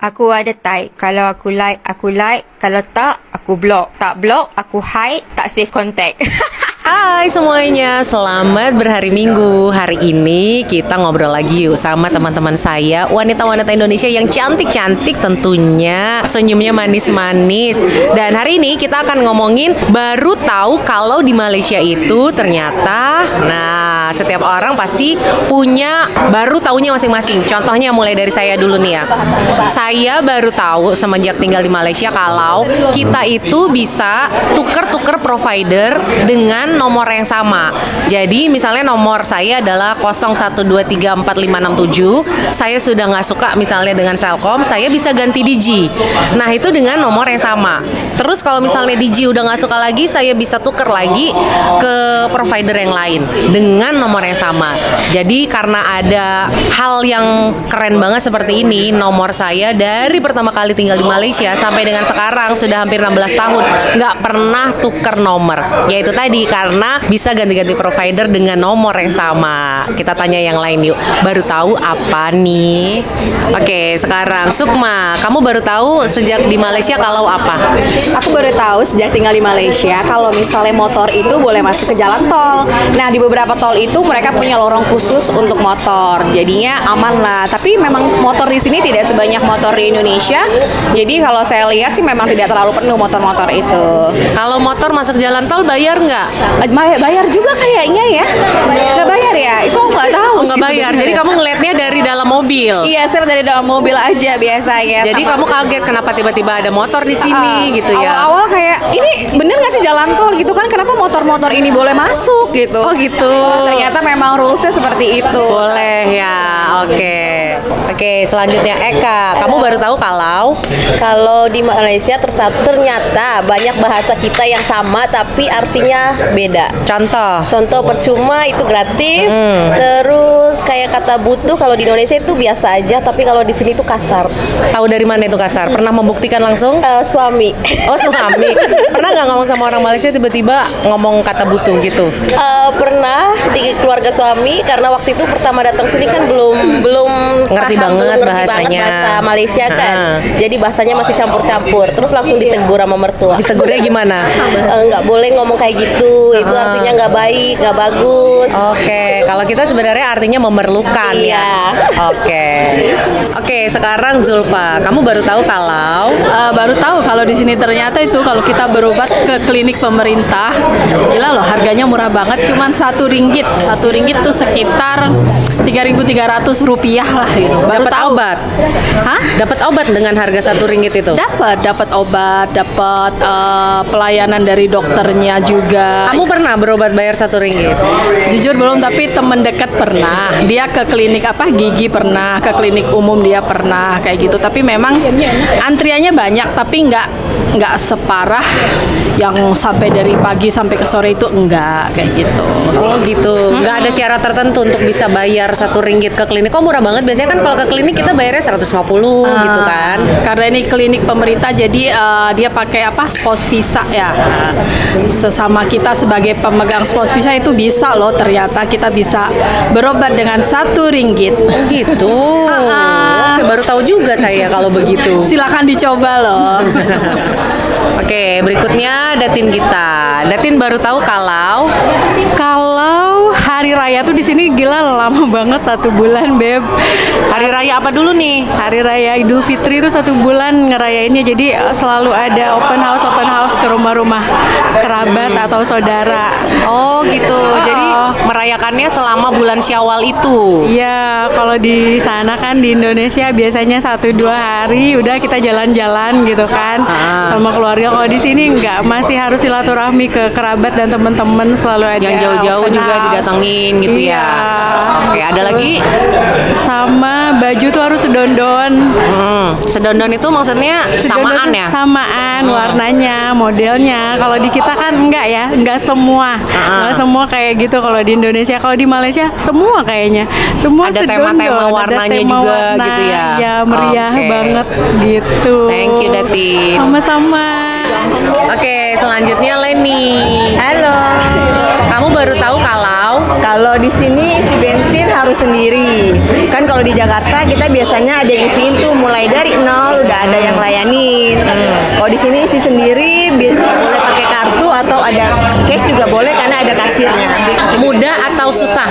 Aku ada type. Kalau aku like, aku like. Kalau tak, aku block. Tak block, aku hide. Tak save contact. Hai semuanya, selamat berhari Minggu. Hari ini kita ngobrol lagi yuk sama teman-teman saya, wanita-wanita Indonesia yang cantik-cantik tentunya, senyumnya manis-manis. Dan hari ini kita akan ngomongin baru tahu kalau di Malaysia itu ternyata, nah setiap orang pasti punya baru tahunya masing-masing. Contohnya mulai dari saya dulu nih ya. Saya baru tahu semenjak tinggal di Malaysia kalau kita itu bisa tuker-tuker provider dengan nomor yang sama. Jadi misalnya nomor saya adalah 01234567. Saya sudah nggak suka misalnya dengan Celcom, saya bisa ganti Digi. Nah itu dengan nomor yang sama. Terus kalau misalnya Digi udah nggak suka lagi, saya bisa tuker lagi ke provider yang lain dengan nomor yang sama. Jadi karena ada hal yang keren banget seperti ini, nomor saya dari pertama kali tinggal di Malaysia sampai dengan sekarang sudah hampir 16 tahun nggak pernah tuker nomor. Yaitu tadi karena bisa ganti-ganti provider dengan nomor yang sama. Kita tanya yang lain yuk. Baru tahu apa nih? Oke, sekarang Sukma, kamu baru tahu sejak di Malaysia kalau apa? Aku baru tahu sejak tinggal di Malaysia kalau misalnya motor itu boleh masuk ke jalan tol. Nah, di beberapa tol itu mereka punya lorong khusus untuk motor. Jadinya aman lah. Tapi memang motor di sini tidak sebanyak motor di Indonesia. Jadi kalau saya lihat sih memang tidak terlalu penuh motor-motor itu. Kalau motor masuk jalan tol bayar nggak? Bayar juga kayaknya ya. Nggak bayar ya? Itu aku nggak tahu Oh, nggak bayar. Jadi kamu ngelihatnya dari dalam mobil. Iya, saya dari dalam mobil aja biasanya. Jadi kamu kaget kenapa tiba-tiba ada motor di sini gitu ya? Awal-awal kayak ini bener nggak sih jalan tol gitu kan? Kenapa motor-motor ini boleh masuk gitu? Oh gitu. Ternyata memang rulesnya seperti itu. Boleh ya. Oke, selanjutnya Eka. Kamu baru tahu Kalau di Malaysia ternyata banyak bahasa kita yang sama tapi artinya beda. Contoh percuma itu gratis. Terus kayak kata butuh kalau di Indonesia itu biasa aja tapi kalau di sini itu kasar. tahu dari mana itu kasar? Pernah membuktikan langsung? Suami. Oh, suami. Pernah nggak ngomong sama orang Malaysia tiba-tiba ngomong kata butuh gitu? Pernah di keluarga suami karena waktu itu pertama datang sini kan belum Ngerti paham, banget belum ngerti bahasanya. banget bahasa Malaysia kan. Jadi bahasanya masih campur-campur. Terus langsung ditegur sama mertua. Ditegurnya gimana? Nggak boleh ngomong kayak gitu. Itu artinya nggak baik, nggak bagus. Oke, kalau kita sebenarnya artinya memerlukan ya. Oke, sekarang Zulfa, kamu baru tahu Baru tahu kalau di sini ternyata itu kalau kita berobat ke klinik pemerintah, gila loh harganya murah banget, cuman RM1. RM1 tuh sekitar Rp3.300 lah gitu. Baru dapat tahu. obat. Hah? Dapat obat dengan harga RM1 itu? Dapat obat, dapat pelayanan dari dokternya juga. Kamu pernah berobat bayar RM1? Jujur belum, tapi temen dekat pernah. Dia ke klinik gigi pernah, ke klinik umum dia pernah kayak gitu. Tapi memang antriannya banyak, tapi nggak separah yang sampai dari pagi sampai ke sore itu enggak kayak gitu. Oh gitu, nggak ada syarat tertentu untuk bisa bayar RM1 ke klinik. Kok murah banget? Biasanya kan kalau ke klinik kita bayarnya 150 gitu kan. Karena ini klinik pemerintah, jadi dia pakai spos visa ya. Sesama kita sebagai pemegang spos visa itu bisa loh, ternyata kita bisa berobat dengan RM1. Oh gitu. Oke, baru tahu juga saya kalau begitu. Silakan dicoba loh. Oke, berikutnya Datin kita. Datin baru tahu kalau hari raya tuh di sini gila lama banget, 1 bulan, Beb. hari raya apa dulu nih? Hari raya Idul Fitri itu 1 bulan ngerayainnya, jadi selalu ada open house ke rumah-rumah kerabat atau saudara. Oh gitu. Jadi merayakannya selama bulan Syawal itu. Iya, kalau di sana kan di Indonesia biasanya 1-2 hari udah kita jalan-jalan gitu kan sama keluarga. Kalau di sini enggak, masih harus silaturahmi ke kerabat dan teman-teman, selalu ada yang jauh-jauh open juga house. didatengin gitu ya. Oke, ada lagi? Sama baju tuh harus sedondon. Sedondon itu maksudnya samaan ya? Samaan, warnanya, modelnya. Kalau di kita kan enggak ya, enggak semua. Enggak semua kayak gitu kalau di Indonesia. Kalau di Malaysia semua kayaknya. Semua ada sedondon. tema-tema warnanya juga warna, gitu ya. Ya, meriah banget gitu. Thank you Datin. Sama-sama. Oke, selanjutnya Leni. Halo. Kamu baru tahu kalau di sini isi bensin harus sendiri. Kan kalau di Jakarta kita biasanya ada yang isiin tuh mulai dari 0,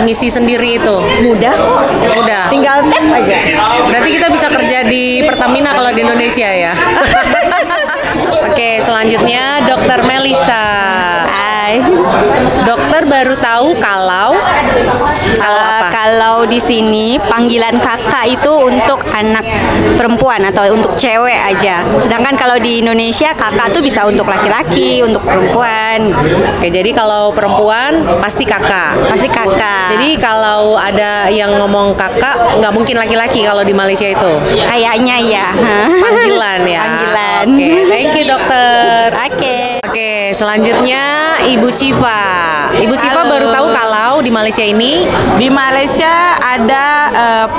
ngisi sendiri itu? Mudah kok. Mudah. Tinggal tap aja. Berarti kita bisa kerja di Pertamina kalau di Indonesia ya. Oke, selanjutnya Dokter Melisa. Hai. Dokter baru tahu kalau apa? Kalau di sini panggilan kakak itu untuk anak perempuan atau untuk cewek aja. Sedangkan kalau di Indonesia kakak tuh bisa untuk laki-laki, untuk perempuan. Oke, jadi kalau perempuan pasti kakak. Pasti kakak. Jadi kalau ada yang ngomong kakak, nggak mungkin laki-laki kalau di Malaysia itu. Kayaknya ya. Panggilan ya. Panggilan. Oke, thank you dokter. Oke. Oke, selanjutnya Ibu Syifa. Ibu Syifa baru tahu kalau di Malaysia ini Di Malaysia ada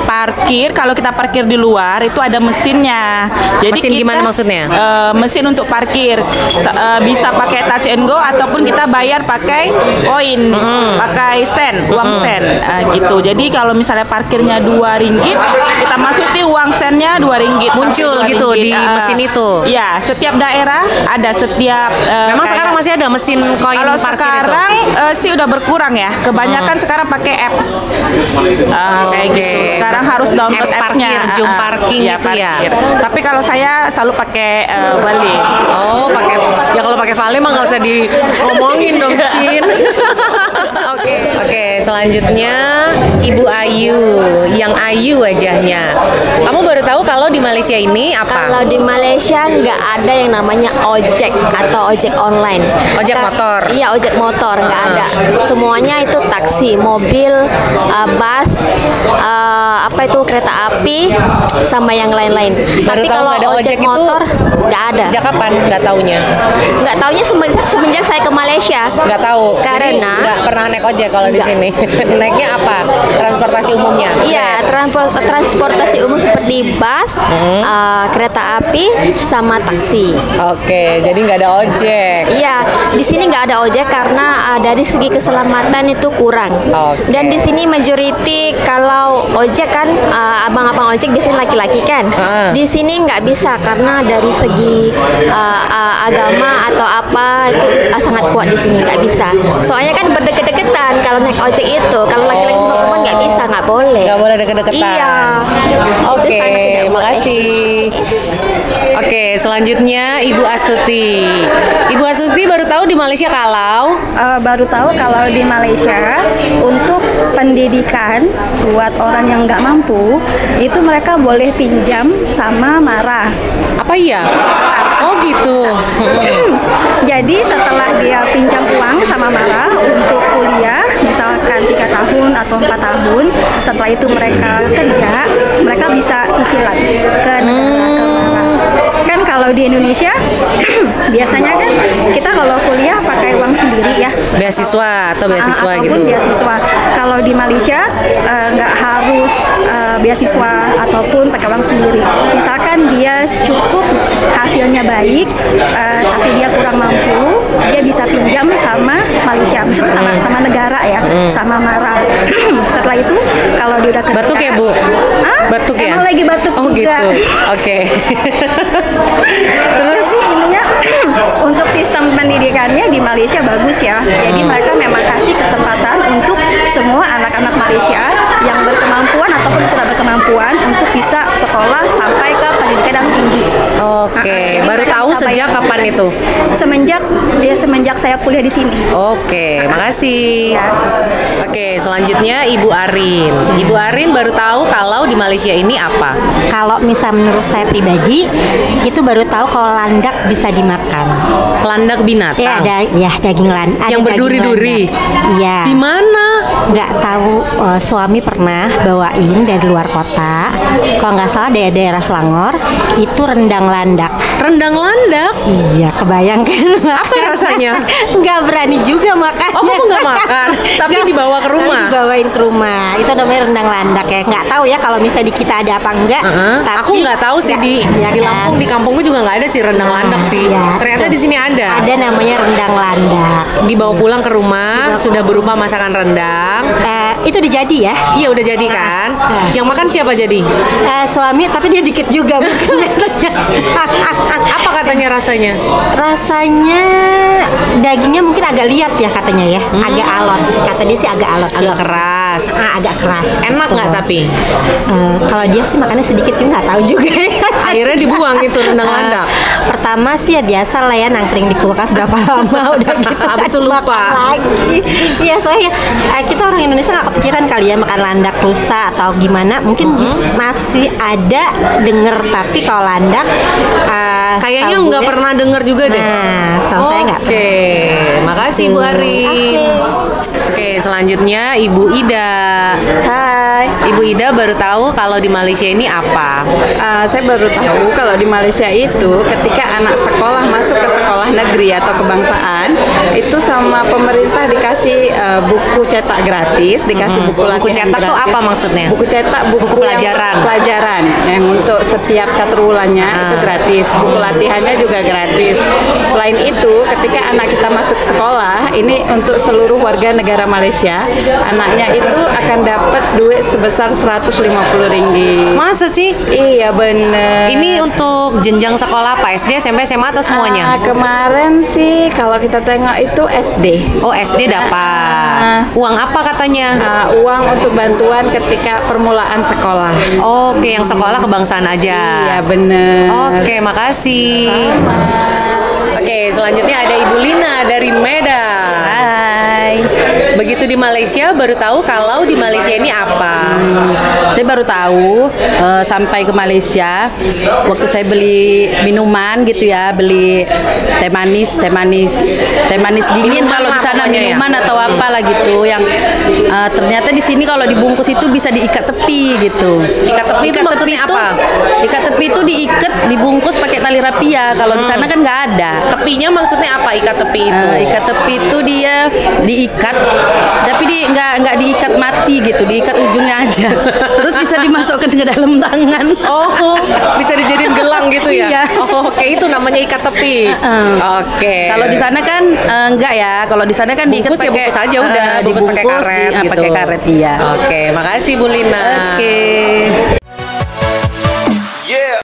parkir. Kalau kita parkir di luar itu ada mesinnya. Jadi Mesin gimana maksudnya? Mesin untuk parkir. Bisa pakai touch and go ataupun kita bayar pakai koin, pakai sen, uang sen gitu. Jadi kalau misalnya parkirnya RM2, kita masukin uang sennya RM2. Muncul sampai gitu RM2. di mesin itu. Ya, setiap daerah ada setiap. memang kayak- sekarang masih ada mesin koin kalau parkir sekarang sih udah berkurang ya. Kebanyakan sekarang pakai apps. Kayak Oke. gitu. Sekarang harus download Apps apps-nya. parkir, Jom Parking gitu ya? parkir. Tapi kalau saya selalu pakai Vale. Oh, pakai ya kalau pakai Vale mah nggak usah diomongin dong, Cin. Oke, selanjutnya Ibu Ayu, yang Ayu wajahnya. Kamu baru tahu kalau di Malaysia ini apa? Kalau di Malaysia nggak ada yang namanya ojek atau ojek online. Ojek motor? Iya, ojek motor nggak ada. Semuanya itu taksi, mobil, bus, apa itu kereta api, sama yang lain-lain. Baru Tapi tahu kalau nggak ada ojek itu motor nggak ada. Sejak kapan nggak taunya? Nggak taunya semenjak saya ke Malaysia. Nggak tahu. Jadi Karena nggak pernah naik ojek kalau di sini. Naiknya apa? Transportasi umumnya? iya, transportasi umum seperti bus, kereta api, sama taksi. Oke, jadi nggak ada ojek. Iya, di sini nggak ada ojek karena dari segi keselamatan itu kurang. Oke. Dan di sini majority kalau ojek kan abang-abang ojek biasanya laki-laki kan. Di sini nggak bisa karena dari segi agama atau apa itu sangat kuat di sini nggak bisa. Soalnya kan berdeket-deketan kalau naik ojek itu. Kalau laki-laki sama perempuan nggak bisa, nggak boleh. Nggak boleh deket-deketan. Iya. Oke, Itu sangat tidak boleh. makasih. Oke, selanjutnya Ibu Astuti. Ibu Astuti baru tahu di Malaysia kalau Baru tahu kalau di Malaysia untuk pendidikan buat orang yang nggak mampu itu mereka boleh pinjam sama marah. apa iya? Oh gitu. Jadi setelah dia pinjam uang sama marah untuk kuliah misalkan 3 tahun atau 4 tahun, setelah itu mereka kerja, mereka bisa cicilan ke negara ke marah. Kan kalau di Indonesia biasanya kan kita kalau kuliah pakai uang sendiri ya. Beasiswa atau beasiswa Ataupun gitu. beasiswa. Kalau di Malaysia nggak harus beasiswa ataupun pakai uang sendiri. Misalkan dia cukup hasilnya baik, tapi dia kurang mampu, dia bisa pinjam sama Malaysia, maksudnya sama negara ya, sama MARA. Setelah itu kalau dia udah kerja. Batuk ya, Bu? Hah? Batuk ya? Emang lagi batuk Oh juga. gitu. Oke. Terus Jadi intinya untuk sistem pendidikannya di Malaysia bagus ya. Jadi mereka memang kasih kesempatan untuk semua anak-anak Malaysia yang berkemampuan ataupun tidak berkemampuan untuk bisa sekolah sampai ke pendidikan yang tinggi. Oke, Jadi baru mereka tahu bisa sejak bayar kapan itu? Semenjak saya kuliah di sini. Oke, makasih. Oke, selanjutnya Ibu Arin. Ibu Arin baru tahu kalau di Malaysia ini apa? Kalau misal menurut saya pribadi itu baru tahu kalau landak bisa dimakan. Landak binatang. Ya ada ya daging landak. Yang berduri-duri. Iya. Di mana? Nggak tahu, suami pernah bawain dari luar kota. Kalau nggak salah dari daerah Selangor itu rendang landak. Rendang landak? Iya, kebayangkan. Apa rasanya? Nggak berani juga makan. Oh, kamu nggak makan, tapi dibawa ke rumah? Tapi dibawain ke rumah. Itu namanya rendang landak ya. Nggak tahu ya kalau misalnya di kita ada apa enggak. Tapi Aku nggak tahu sih di ya di kan? Lampung, di kampungku juga nggak ada sih rendang landak sih. Iya, Ternyata betul. di sini ada. Ada namanya rendang landak. Dibawa pulang ke rumah, sudah berupa masakan rendang. Itu udah jadi ya? Iya udah jadi kan. Yang makan siapa jadi? Suami, tapi dia dikit juga makannya. Apa katanya rasanya? Rasanya dagingnya mungkin agak liat ya katanya ya, agak alot. Kata dia sih agak alot. Agak keras. keras. Agak keras. Enak nggak tapi? Kalau dia sih makannya sedikit juga nggak tahu juga. Akhirnya dibuang itu rendang landak. Pertama sih ya biasa lah ya nangkring di kulkas berapa lama udah gitu. Abis itu lupa lagi. Iya soalnya kita orang Indonesia nggak kepikiran kali ya makan landak rusa atau gimana. Mungkin masih ada denger tapi kalau landak kayaknya nggak pernah denger juga deh. Setahu saya nggak. Oke, makasih Bu Arin. Oke, selanjutnya Ibu Ida. Hai. Ibu Ida baru tahu kalau di Malaysia ini apa? Saya baru tahu kalau di Malaysia itu ketika anak sekolah masuk ke sekolah negeri atau kebangsaan itu sama pemerintah dikasih buku cetak gratis, dikasih buku latihan Buku cetak gratis. tuh apa maksudnya? Buku cetak buku pelajaran yang untuk setiap caturwulannya itu gratis. Buku latihannya juga gratis. Selain itu, ketika anak kita masuk sekolah, ini untuk seluruh warga negara Malaysia, anaknya itu akan dapat duit sebesar 150 ringgit. Masa sih? Iya bener. Ini untuk jenjang sekolah apa? SD, SMP, SMA atau semuanya? Kemarin sih kalau kita tengok itu SD. Oh SD dapat. Uang apa katanya? Uang untuk bantuan ketika permulaan sekolah. Oke, yang sekolah kebangsaan aja. Iya bener. Oke, makasih. Oke, selanjutnya ada Ibu Lina dari Medan. Hai. Begitu di Malaysia baru tahu kalau di Malaysia ini apa? Saya baru tahu sampai ke Malaysia waktu saya beli minuman gitu ya, beli teh manis dingin. Minuman Kalau di lah sana pokoknya minuman atau apalah gitu yang ternyata di sini kalau dibungkus itu bisa diikat tepi gitu. Ikat tepi itu maksudnya apa? Ikat tepi itu diikat, dibungkus pakai tali rapia. Kalau di sana kan nggak ada. Tepinya maksudnya apa ikat tepi itu? Ikat tepi itu dia diikat, tapi nggak diikat mati gitu, diikat ujungnya aja. Terus bisa dimasukkan ke dalam tangan. Oh, bisa dijadiin gelang gitu ya? Iya. Oh, oke, itu namanya ikat tepi. Oke. Kalau di sana kan enggak ya. Kalau di sana kan diikat bungkus ya pakai bungkus aja udah, bungkus pakai karet gitu. pakai karet iya. Oke, makasih Bu Lina. Oke.